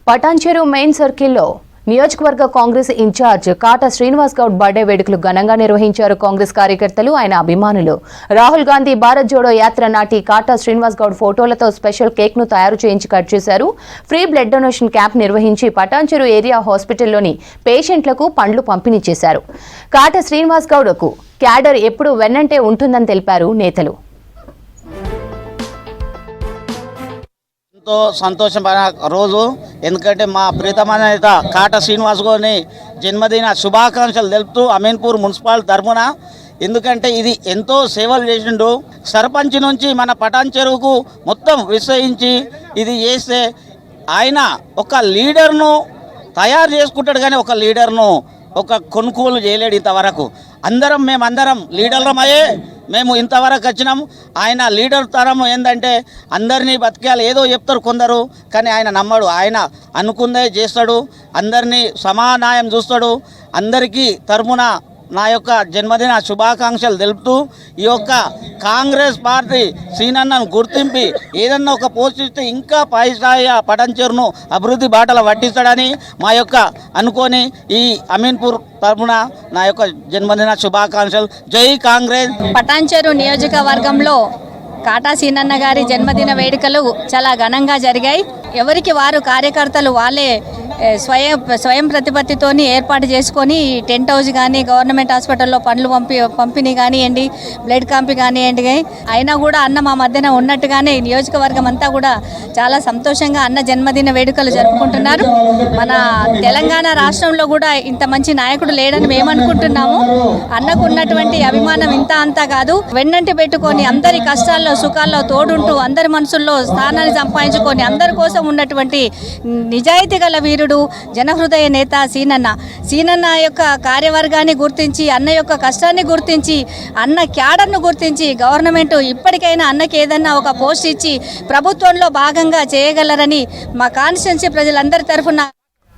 Patancheru main సర్కిల్లో నియోజకవర్గ Congress incharge కాటా Srinivas Goud birthday వేడుకలు ఘనంగా నిర్వహించారు. కాంగ్రెస్ కార్యకర్తలు, ఆయన అభిమానులు. రాహుల్ గాంధీ భారత్ జోడో యాత్ర నాటి కాటా శ్రీనివాస్ గౌడ్ ఫోటోలతో స్పెషల్ కేక్ ను తయారు చేయించి కట్ చేశారు. ఫ్రీ బ్లడ్ డొనేషన్ క్యాంప్ నిర్వహించి పటాన్చెరు ఏరియా హాస్పిటల్లోని పేషెంట్లకు పండ్లు పంపిణీ చేశారు. కాటా శ్రీనివాస్ గౌడ్కు క్యాడర్ ఎప్పుడూ వెన్నంటే ఉంటుందని తెలిపారు నేతలు. ఎంతో సంతోషమైన రోజు, ఎందుకంటే మా ప్రీతమైన నేత కాటా శ్రీనివాస్ గౌడ్ని జన్మదిన శుభాకాంక్షలు తెలుపుతూ అమీన్పూర్ మున్సిపాలిటీ తరఫున, ఎందుకంటే ఇది ఎంతో సేవలు చేసిండు. సర్పంచ్ నుంచి మన పటాన్చెరువుకు మొత్తం విశ్వసించి ఇది చేస్తే ఆయన ఒక లీడర్ను తయారు చేసుకుంటాడు, కానీ ఒక లీడర్ను ఒక కొనుగోలు చేయలేడు ఇంతవరకు. మేమందరం లీడర్లమయ్యే మేము ఇంతవరకు వచ్చినాము. ఆయన లీడర్ తరం ఏంటంటే అందరినీ బతికేయాలి, ఏదో చెప్తారు కొందరు, కానీ ఆయన నమ్మడు. ఆయన అనుకుందే చేస్తాడు, అందరినీ సమానాయం చూస్తాడు. అందరికీ తరపున నా యొక్క జన్మదిన శుభాకాంక్షలు తెలుపుతూ ఈ యొక్క కాంగ్రెస్ పార్టీ సీనన్నను గుర్తింపి ఏదన్నా ఒక పోస్ట్ ఇస్తే ఇంకా పై స్థాయి పటాన్చెరును అభివృద్ధి బాటలు పట్టిస్తాడని మా యొక్క అనుకొని ఈ అమీన్పూర్ తరపున నా యొక్క జన్మదిన శుభాకాంక్షలు. జై కాంగ్రెస్. పటాన్చెరు నియోజకవర్గంలో కాటా సీనన్న గారి జన్మదిన వేడుకలు చాలా ఘనంగా జరిగాయి. ఎవరికి వారు కార్యకర్తలు వాళ్ళే స్వయం ప్రతిపత్తితోని ఏర్పాటు చేసుకొని టెంట్ హౌస్ కానీ గవర్నమెంట్ హాస్పిటల్లో పండ్లు పంపిణీ కానివ్వండి, బ్లడ్ క్యాంప్ కానివ్వండి, అయినా కూడా అన్న మా మధ్యన ఉన్నట్టుగానే నియోజకవర్గం అంతా కూడా చాలా సంతోషంగా అన్న జన్మదిన వేడుకలు జరుపుకుంటున్నారు. మన తెలంగాణ రాష్ట్రంలో కూడా ఇంత మంచి నాయకుడు లేడని మేము అనుకుంటున్నాము. అన్నకు ఉన్నటువంటి అభిమానం ఇంత అంతా కాదు, వెన్నంటి పెట్టుకొని అందరి కష్టాల్లో సుఖాల్లో తోడుంటూ అందరి మనసుల్లో స్థానాన్ని సంపాదించుకొని అందరి కోసం ఉన్నటువంటి నిజాయితీ గల వీరుడు, జనహృదయ నేత సీనన్న యొక్క కార్యవర్గాన్ని గుర్తించి, అన్న యొక్క కష్టాన్ని గుర్తించి, అన్న క్యాడర్ను గుర్తించి గవర్నమెంట్ ఇప్పటికైనా అన్నకి ఏదన్నా ఒక పోస్ట్ ఇచ్చి ప్రభుత్వంలో భాగంగా చేయగలరని మా కాన్స్టిట్యున్సీ ప్రజలందరి తరఫున